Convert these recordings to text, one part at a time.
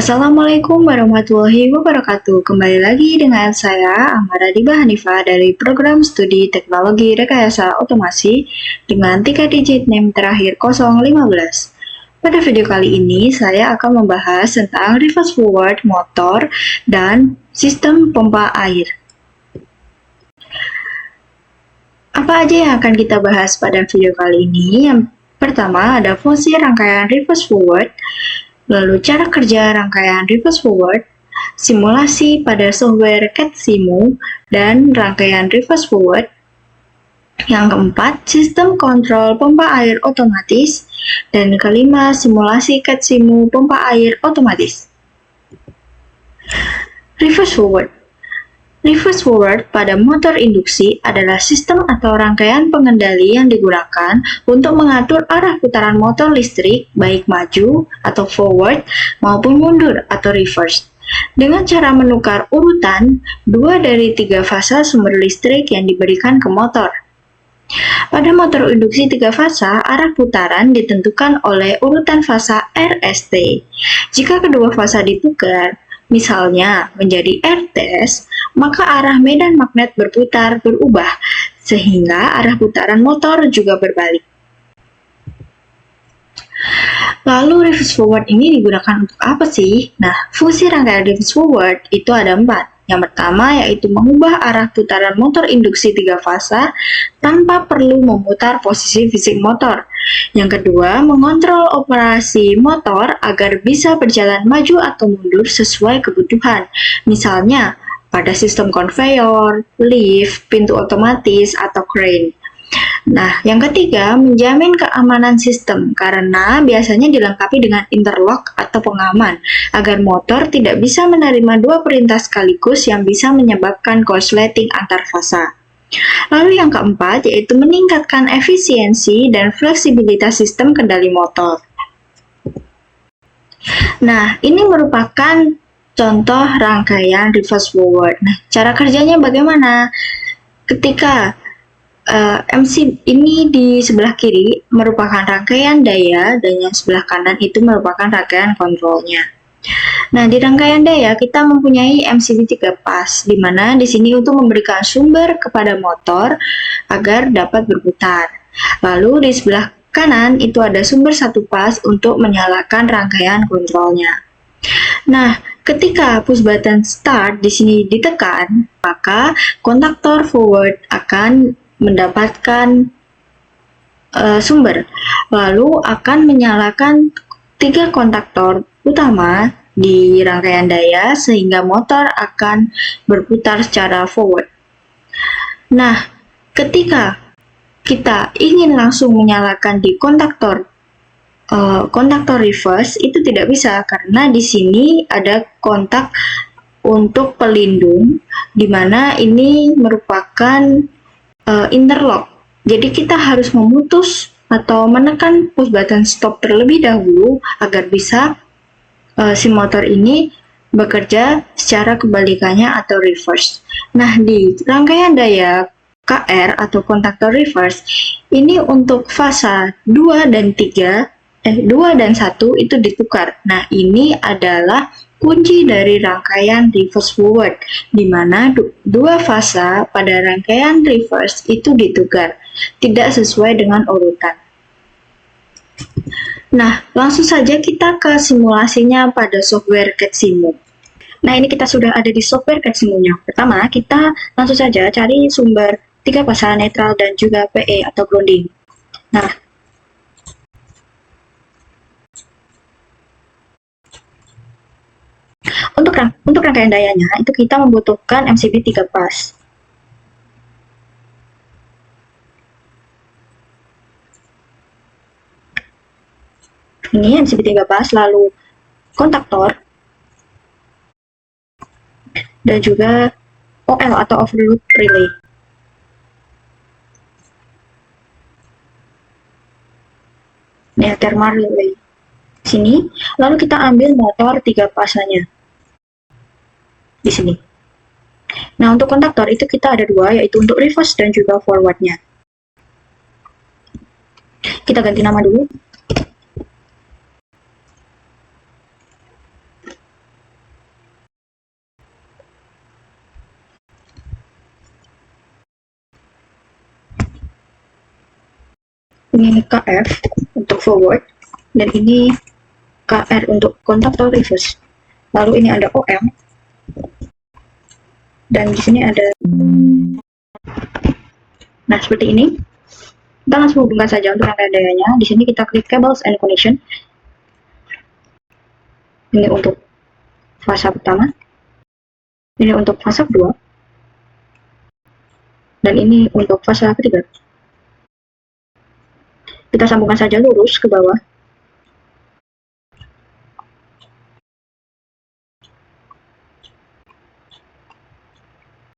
Assalamualaikum warahmatullahi wabarakatuh. Kembali lagi dengan saya Amara Diba Hanifah dari program studi teknologi rekayasa otomasi dengan 3 digit NIM terakhir 015. Pada video kali ini saya akan membahas tentang reverse forward motor dan sistem pompa air. Apa aja yang akan kita bahas pada video kali ini? Yang pertama ada fungsi rangkaian reverse forward, lalu cara kerja rangkaian reverse forward, simulasi pada software CAD/SIMU, dan rangkaian reverse forward. Yang keempat, sistem kontrol pompa air otomatis, dan kelima, simulasi CAD/SIMU pompa air otomatis. Reverse forward. Reverse forward pada motor induksi adalah sistem atau rangkaian pengendali yang digunakan untuk mengatur arah putaran motor listrik baik maju atau forward maupun mundur atau reverse dengan cara menukar urutan 2 dari 3 fasa sumber listrik yang diberikan ke motor. Pada motor induksi 3 fasa, arah putaran ditentukan oleh urutan fasa RST. Jika kedua fasa ditukar, misalnya menjadi RTS, maka arah medan magnet berputar berubah, sehingga arah putaran motor juga berbalik. Lalu reverse forward ini digunakan untuk apa sih? Nah, fungsi rangkaian reverse forward itu ada 4. Yang pertama yaitu mengubah arah putaran motor induksi 3 fasa tanpa perlu memutar posisi fisik motor. Yang kedua, mengontrol operasi motor agar bisa berjalan maju atau mundur sesuai kebutuhan. Misalnya, pada sistem konveyor, lift, pintu otomatis, atau crane. Nah, yang ketiga, menjamin keamanan sistem karena biasanya dilengkapi dengan interlock atau pengaman agar motor tidak bisa menerima 2 perintah sekaligus yang bisa menyebabkan korsleting antar fasa. Lalu yang keempat, yaitu meningkatkan efisiensi dan fleksibilitas sistem kendali motor. Nah, ini merupakan contoh rangkaian reverse forward. Nah, cara kerjanya bagaimana? Ketika MC ini di sebelah kiri merupakan rangkaian daya dan yang sebelah kanan itu merupakan rangkaian kontrolnya. Nah, di rangkaian daya kita mempunyai MCB 3 pas, di mana di sini untuk memberikan sumber kepada motor agar dapat berputar. Lalu di sebelah kanan itu ada sumber 1 pas untuk menyalakan rangkaian kontrolnya. Nah, ketika push button start di sini ditekan, maka kontaktor forward akan mendapatkan sumber, lalu akan menyalakan 3 kontaktor utama di rangkaian daya sehingga motor akan berputar secara forward. Nah, ketika kita ingin langsung menyalakan di kontaktor reverse itu tidak bisa karena di sini ada kontak untuk pelindung di mana ini merupakan interlock. Jadi kita harus memutus atau menekan push button stop terlebih dahulu agar bisa si motor ini bekerja secara kebalikannya atau reverse. Nah, di rangkaian daya KR atau kontaktor reverse ini untuk fasa 2 dan 1 itu ditukar. Nah, ini adalah kunci dari rangkaian reverse forward, di mana 2 fasa pada rangkaian reverse itu ditukar, tidak sesuai dengan urutan. Nah, langsung saja kita ke simulasinya pada software CAD/SIMU. Nah, ini kita sudah ada di software CAD/SIMU-nya. Pertama, kita langsung saja cari sumber 3 fasa netral dan juga PE atau grounding. Nah, untuk rangkaian dayanya itu kita membutuhkan MCB 3 pas. Ini MCB 3 pas, lalu kontaktor dan juga OL atau overload relay. Ini thermal relay. Sini, lalu kita ambil motor 3 pasanya di sini. Nah, untuk kontaktor itu kita ada 2, yaitu untuk reverse dan juga forwardnya. Kita ganti nama dulu. Ini KF untuk forward, dan ini KR untuk kontak atau reverse. Lalu ini ada OM, dan di sini ada. Nah, seperti ini. Kita langsung hubungkan saja untuk rangkaian dayanya. Di sini kita klik cables and connection. Ini untuk fase pertama. Ini untuk fase kedua. Dan ini untuk fase ketiga. Kita sambungkan saja lurus ke bawah.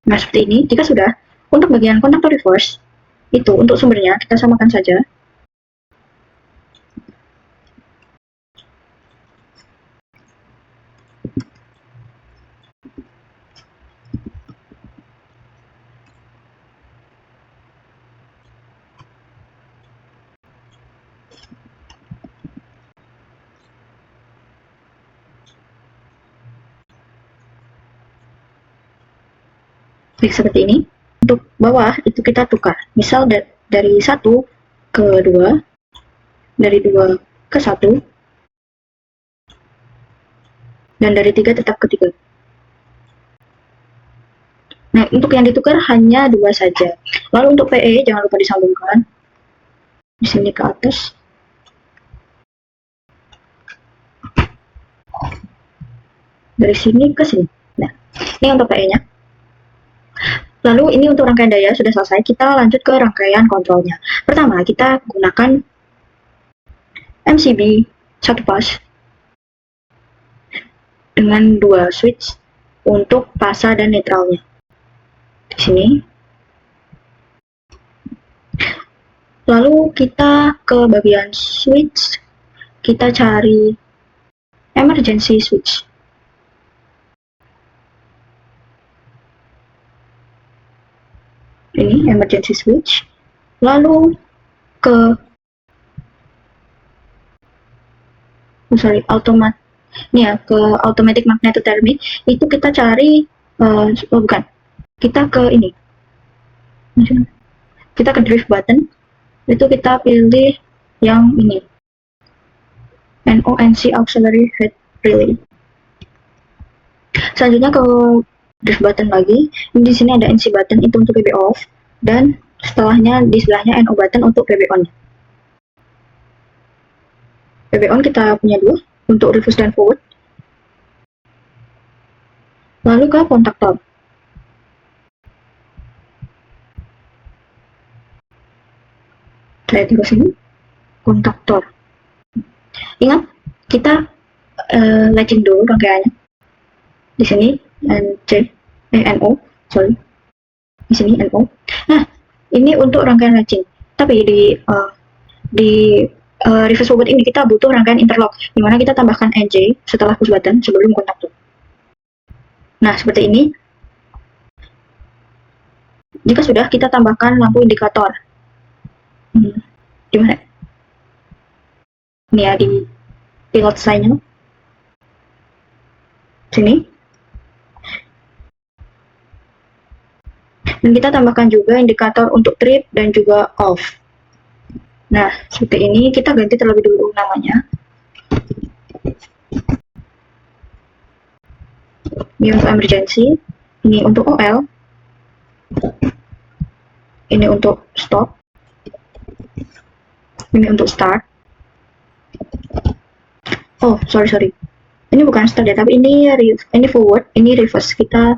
Nah, seperti ini. Jika sudah, untuk bagian kontaktor reverse, itu untuk sumbernya kita samakan saja. Klik seperti ini. Untuk bawah itu kita tukar. Misal dari 1 ke 2, dari 2 ke 1, dan dari 3 tetap ke 3. Nah, untuk yang ditukar hanya 2 saja. Lalu untuk PE jangan lupa disambungkan. Di sini ke atas. Dari sini ke sini. Nah, ini untuk PE-nya. Lalu ini untuk rangkaian daya sudah selesai, kita lanjut ke rangkaian kontrolnya. Pertama, kita gunakan MCB 1 pas dengan 2 switch untuk fasa dan netralnya. Di sini. Lalu kita ke bagian switch, kita cari emergency switch. Ini emergency switch. Lalu ke automatic magnetothermic, itu kita cari kita ke ini. Kita ke drive button, itu kita pilih yang ini. NONC auxiliary head relay. Selanjutnya ke drive button lagi. Di sini ada NC button, itu untuk PB off, dan setelahnya di sebelahnya NO button untuk PB on. PB on kita punya 2 untuk reverse dan forward. Lalu ke kontaktor. Saya taruh sini kontaktor. Ingat, kita latching dulu rangkaiannya. Di sini NO, sorry. Di sini NO. Nah, ini untuk rangkaian latching. Tapi di reverse forward ini kita butuh rangkaian interlock, dimana kita tambahkan NJ setelah push button sebelum kontaktor. Nah, seperti ini. Jika sudah, kita tambahkan lampu indikator. Di mana? Ini ya, di pilot sign-nya. Sini. Dan kita tambahkan juga indikator untuk trip dan juga off. Nah, seperti ini. Kita ganti terlebih dulu namanya. Ini untuk emergency, ini untuk OL, ini untuk stop, ini untuk start. Oh, sorry. Ini bukan start ya, tapi ini forward, ini reverse. Kita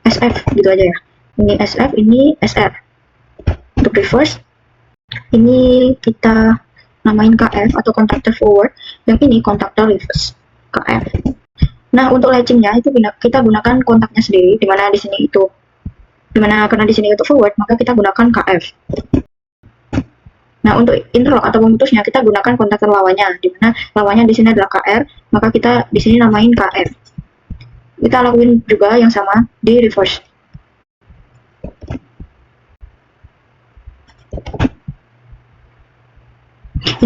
SF gitu aja ya. Ini SF, ini SR. Untuk reverse, ini kita namain KF atau contactor forward, yang ini contactor reverse, KF. Nah, untuk latchingnya itu kita gunakan kontaknya sendiri, dimana di sini itu, karena di sini itu forward, maka kita gunakan KF. Nah, untuk interlock atau pemutusnya kita gunakan kontaktor lawannya, dimana lawannya di sini adalah KR, maka kita di sini namain KF. Kita lakuin juga yang sama di reverse.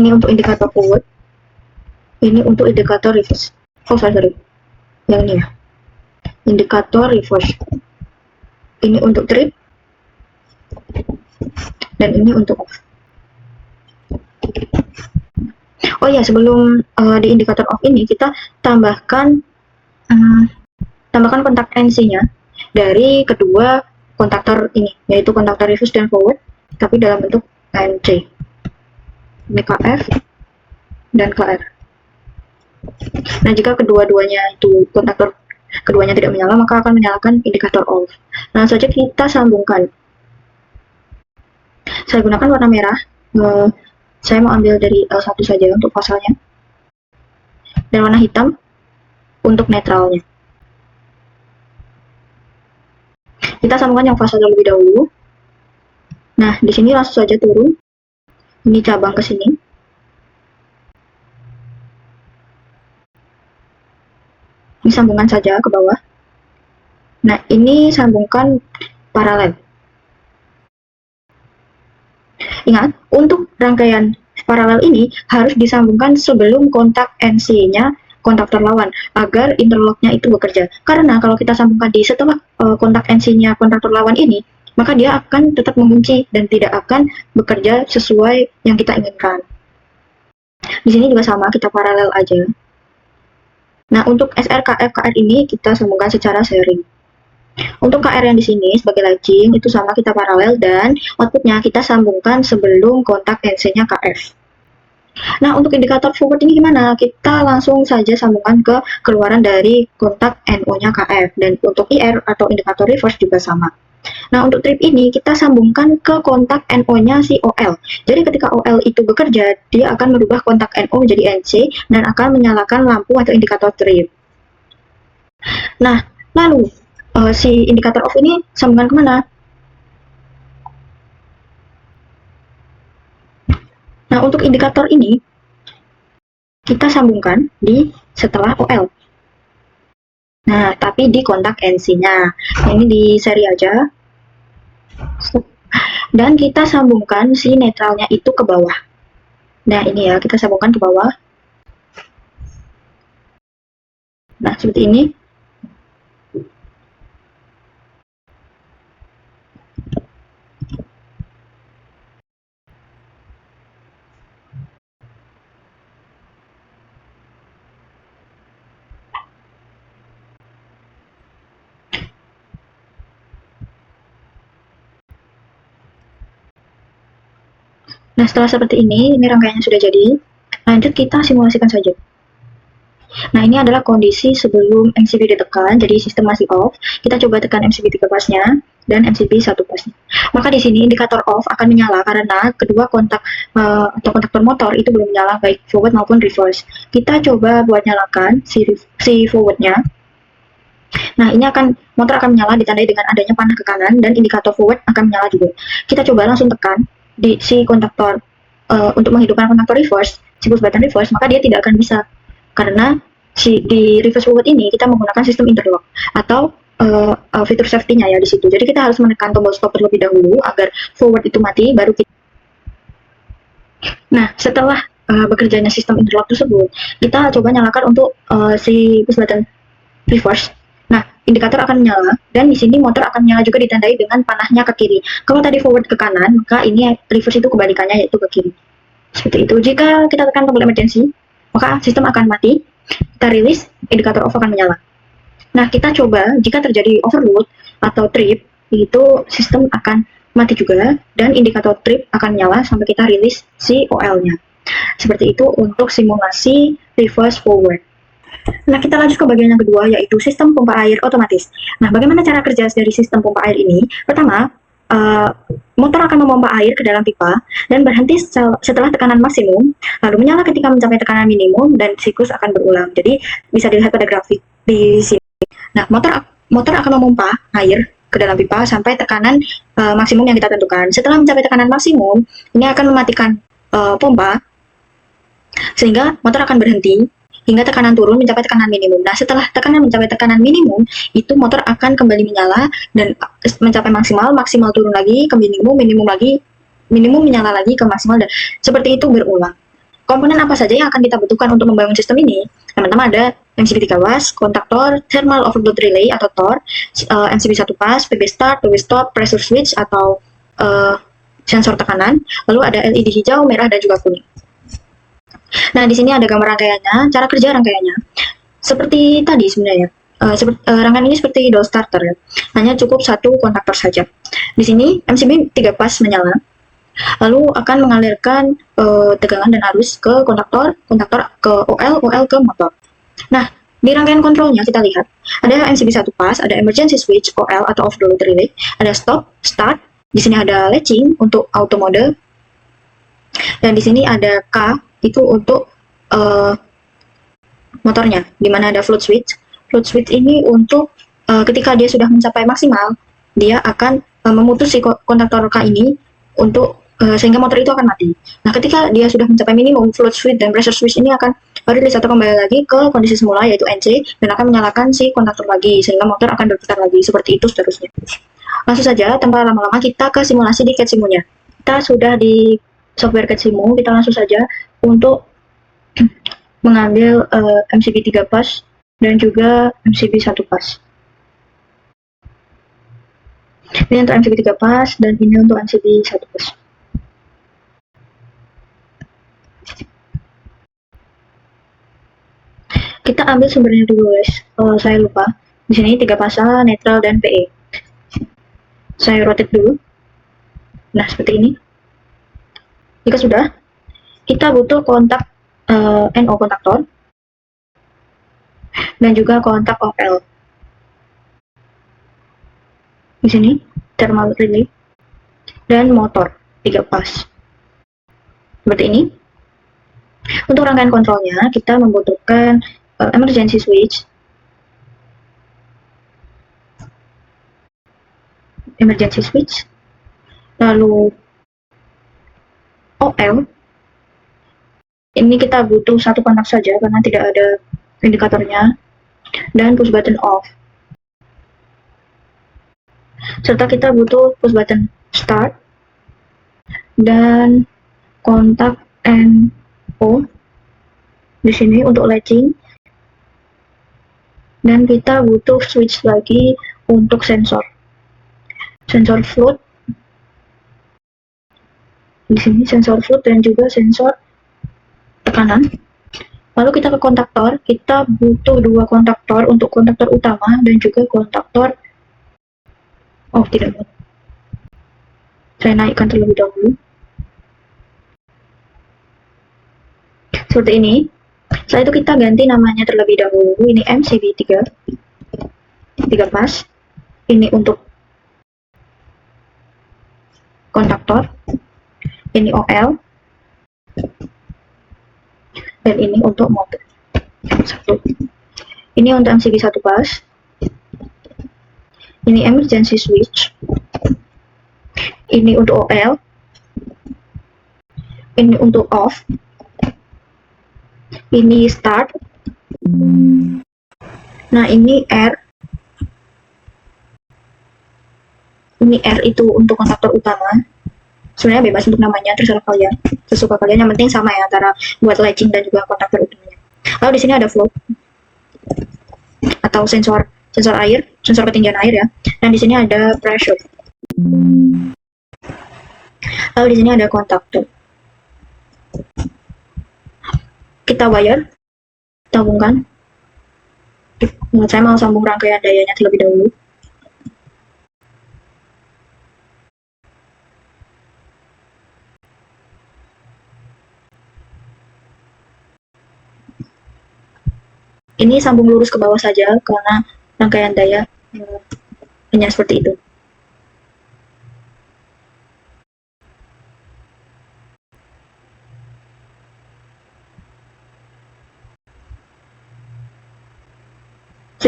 Ini untuk indikator forward, ini untuk indikator reverse. Oh, sorry. Yang ini ya, indikator reverse. Ini untuk trip, dan ini untuk off. Oh ya, sebelum di indikator off ini kita tambahkan kontak NC-nya dari kedua kontaktor ini, yaitu kontaktor reverse dan forward, tapi dalam bentuk NC. Ini KF dan KR. Nah, jika kedua-duanya itu kontaktor keduanya tidak menyala, maka akan menyalakan indikator off. Langsung saja kita sambungkan. Saya gunakan warna merah. Saya mau ambil dari L1 saja untuk fasalnya. Dan warna hitam untuk netralnya. Kita sambungkan yang fase terlebih dahulu. Nah, di sini langsung saja turun. Ini cabang ke sini. Ini sambungan saja ke bawah. Nah, ini sambungkan paralel. Ingat, untuk rangkaian paralel ini harus disambungkan sebelum kontak NC-nya kontaktor lawan agar interlocknya itu bekerja. Karena kalau kita sambungkan di setelah kontak NC-nya kontaktor lawan ini, maka dia akan tetap mengunci dan tidak akan bekerja sesuai yang kita inginkan. Di sini juga sama, kita paralel aja. Nah, untuk SRKF KR ini kita sambungkan secara sharing. Untuk KR yang di sini sebagai lajing itu sama, kita paralel dan outputnya kita sambungkan sebelum kontak NC-nya KF. Nah, untuk indikator forward ini gimana? Kita langsung saja sambungkan ke keluaran dari kontak NO-nya KF, dan untuk IR atau indikator reverse juga sama. Nah, untuk trip ini kita sambungkan ke kontak NO-nya si OL. Jadi ketika OL itu bekerja, dia akan merubah kontak NO menjadi NC dan akan menyalakan lampu atau indikator trip. Nah, lalu si indikator off ini sambungan kemana? Nah, untuk indikator ini kita sambungkan di setelah OL. Nah, tapi di kontak NC-nya. Nah, ini di seri aja. Dan kita sambungkan si netralnya itu ke bawah. Nah, ini ya, kita sambungkan ke bawah. Nah, seperti ini. Nah, setelah seperti ini rangkaiannya sudah jadi. Lanjut kita simulasikan saja. Nah, ini adalah kondisi sebelum MCB ditekan, jadi sistem masih off. Kita coba tekan MCB 3 pasnya dan MCB 1 pasnya. Maka di sini indikator off akan menyala karena kedua kontak atau kontaktor motor itu belum menyala, baik forward maupun reverse. Kita coba buat nyalakan si forwardnya. Nah, ini motor akan menyala ditandai dengan adanya panah ke kanan dan indikator forward akan menyala juga. Kita coba langsung tekan di si kontaktor untuk menghidupkan kontaktor reverse, si push button reverse, maka dia tidak akan bisa karena di reverse forward ini kita menggunakan sistem interlock atau fitur safety-nya ya di situ. Jadi kita harus menekan tombol stop terlebih dahulu agar forward itu mati, baru kita. Nah, setelah bekerjanya sistem interlock tersebut, kita coba nyalakan untuk si push button reverse. Nah, indikator akan menyala dan di sini motor akan menyala juga ditandai dengan panahnya ke kiri. Kalau tadi forward ke kanan, maka ini reverse itu kebalikannya, yaitu ke kiri. Seperti itu. Jika kita tekan tombol emergency, maka sistem akan mati. Kita rilis, indikator off akan menyala. Nah, kita coba jika terjadi overload atau trip, itu sistem akan mati juga dan indikator trip akan menyala sampai kita rilis si OL-nya. Seperti itu untuk simulasi reverse forward. Nah, kita lanjut ke bagian yang kedua, yaitu sistem pompa air otomatis. Nah, bagaimana cara kerja dari sistem pompa air ini? Pertama, motor akan memompa air ke dalam pipa dan berhenti setelah tekanan maksimum, lalu menyala ketika mencapai tekanan minimum dan siklus akan berulang. Jadi, bisa dilihat pada grafik di sini. Nah, motor akan memompa air ke dalam pipa sampai tekanan maksimum yang kita tentukan. Setelah mencapai tekanan maksimum, ini akan mematikan pompa, sehingga motor akan berhenti hingga tekanan turun mencapai tekanan minimum. Nah, setelah tekanan mencapai tekanan minimum, itu motor akan kembali menyala dan mencapai maksimal, maksimal turun lagi ke minimum, minimum lagi, minimum menyala lagi ke maksimal, dan seperti itu berulang. Komponen apa saja yang akan kita butuhkan untuk membangun sistem ini? Teman-teman, ada MCB 3 was, kontaktor, thermal overload relay atau TOR, MCB 1 pas, PB start, PB stop, pressure switch atau sensor tekanan, lalu ada LED hijau, merah, dan juga kuning. Nah, di sini ada gambar rangkaiannya, cara kerja rangkaiannya. Seperti tadi sebenarnya, rangkaian ini seperti door starter ya. Hanya cukup satu kontaktor saja. Di sini MCB 3 pas menyala, lalu akan mengalirkan tegangan dan arus ke kontaktor ke OL ke motor. Nah, di rangkaian kontrolnya kita lihat ada MCB 1 pas, ada emergency switch OL atau off the load relay, ada stop, start, di sini ada latching untuk auto mode, dan di sini ada K itu untuk motornya, di mana ada float switch. Float switch ini untuk ketika dia sudah mencapai maksimal, dia akan memutus si kontaktor K ini untuk sehingga motor itu akan mati. Nah, ketika dia sudah mencapai minimum, float switch dan pressure switch ini akan rilis atau kembali lagi ke kondisi semula yaitu NC dan akan menyalakan si kontaktor lagi sehingga motor akan berputar lagi, seperti itu seterusnya. Langsung saja, tanpa lama-lama kita ke simulasi di CATSIMO-nya. Kita sudah di software CATSIMO, kita langsung saja untuk mengambil MCB 3 pas dan juga MCB 1 pas. Ini untuk MCB 3 pas dan ini untuk MCB 1 pas. Kita ambil sumbernya dulu guys, saya lupa. Di sini 3 pasal, netral, dan PE. Saya rotate dulu. Nah, seperti ini. Jika sudah, kita butuh kontak NO kontaktor dan juga kontak OL. Di sini thermal relay dan motor 3 pas. Seperti ini. Untuk rangkaian kontrolnya, kita membutuhkan emergency switch, lalu OL. Ini kita butuh satu kontak saja karena tidak ada indikatornya, dan push button off. Serta kita butuh push button start dan kontak NO di sini untuk latching. Dan kita butuh switch lagi untuk sensor float. Di sini sensor float dan juga sensor tekanan. Lalu kita ke kontaktor, kita butuh 2 kontaktor untuk kontaktor utama dan juga kontaktor tidak. Saya naikkan terlebih dahulu. Seperti ini. Setelah itu kita ganti namanya terlebih dahulu. Ini MCB 3 pas. Ini untuk kontaktor. Ini OL. Dan ini untuk motor. Ini untuk MCB 1 pas. Ini emergency switch. Ini untuk OL. Ini untuk off. Ini start. Nah, ini R. Ini R itu untuk kontaktor utama. Sebenarnya bebas untuk namanya, terserah kalian, sesuka kalian. Yang penting sama ya antara buat latching dan juga kontaktor utamanya. Lalu di sini ada flow atau sensor air, sensor ketinggian air ya. Dan di sini ada pressure. Lalu di sini ada kontaktor. Kita wire, sambungkan. Saya mau sambung rangkaian dayanya terlebih dahulu. Ini sambung lurus ke bawah saja karena rangkaian daya hanya seperti itu.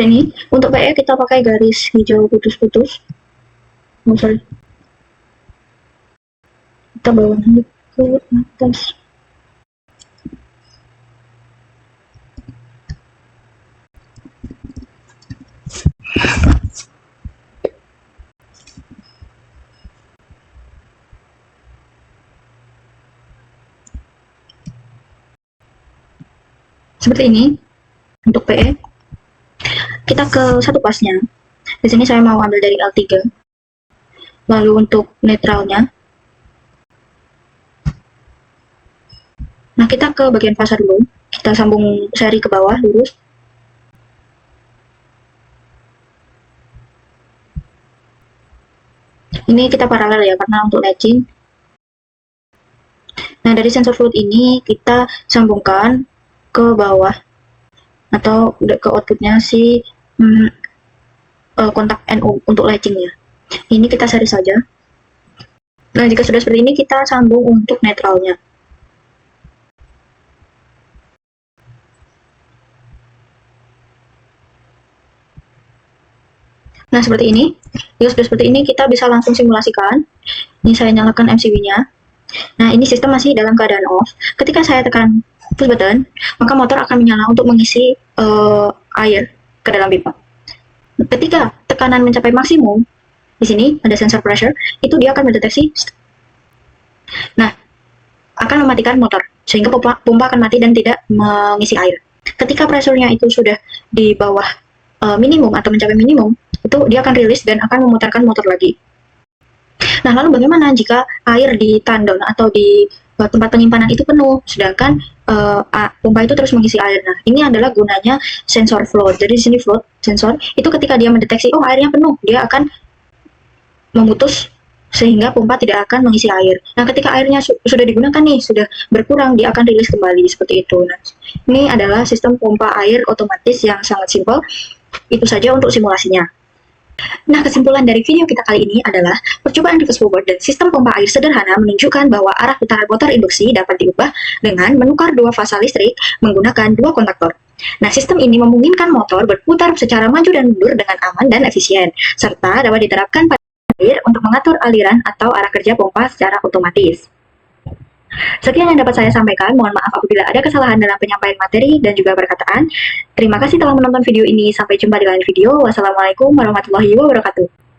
Ini untuk PE kita pakai garis hijau putus-putus. Kita bawa ke atas. Seperti ini untuk PE. Kita ke 1 pasnya. Di sini saya mau ambil dari L3. Lalu untuk netralnya, Nah, kita ke bagian fase dulu. Kita sambung seri ke bawah lurus. Ini kita paralel ya, karena untuk latching. Nah, dari sensor fluid ini kita sambungkan ke bawah atau ke outputnya si kontak NO untuk latchingnya. Ini kita seri saja. Nah, jika sudah seperti ini, kita sambung untuk netralnya. Nah, seperti ini. Jika sudah seperti ini, kita bisa langsung simulasikan. Ini saya nyalakan MCB-nya. Nah, ini sistem masih dalam keadaan off. Ketika saya tekan push button, maka motor akan menyala untuk mengisi air ke dalam pipa. Ketika tekanan mencapai maksimum, di sini ada sensor pressure, itu dia akan mendeteksi. Nah, akan mematikan motor, sehingga pompa akan mati dan tidak mengisi air. Ketika pressure-nya itu sudah di bawah minimum atau mencapai minimum, itu dia akan rilis dan akan memutarkan motor lagi. Nah, lalu bagaimana jika air di tandon atau di tempat penyimpanan itu penuh, sedangkan pompa itu terus mengisi air? Nah, ini adalah gunanya sensor float. Jadi di sini float sensor itu ketika dia mendeteksi, oh airnya penuh, dia akan memutus sehingga pompa tidak akan mengisi air. Nah, ketika airnya sudah digunakan nih, sudah berkurang, dia akan rilis kembali seperti itu. Nah, ini adalah sistem pompa air otomatis yang sangat simpel. Itu saja untuk simulasinya. Nah, kesimpulan dari video kita kali ini adalah percobaan reverse forward dan sistem pompa air sederhana menunjukkan bahwa arah putaran motor induksi dapat diubah dengan menukar dua fasa listrik menggunakan dua kontaktor. Nah, sistem ini memungkinkan motor berputar secara maju dan mundur dengan aman dan efisien, serta dapat diterapkan pada air untuk mengatur aliran atau arah kerja pompa secara otomatis. Sekian yang dapat saya sampaikan, mohon maaf apabila ada kesalahan dalam penyampaian materi dan juga perkataan. Terima kasih telah menonton video ini, sampai jumpa di lain video. Wassalamualaikum warahmatullahi wabarakatuh.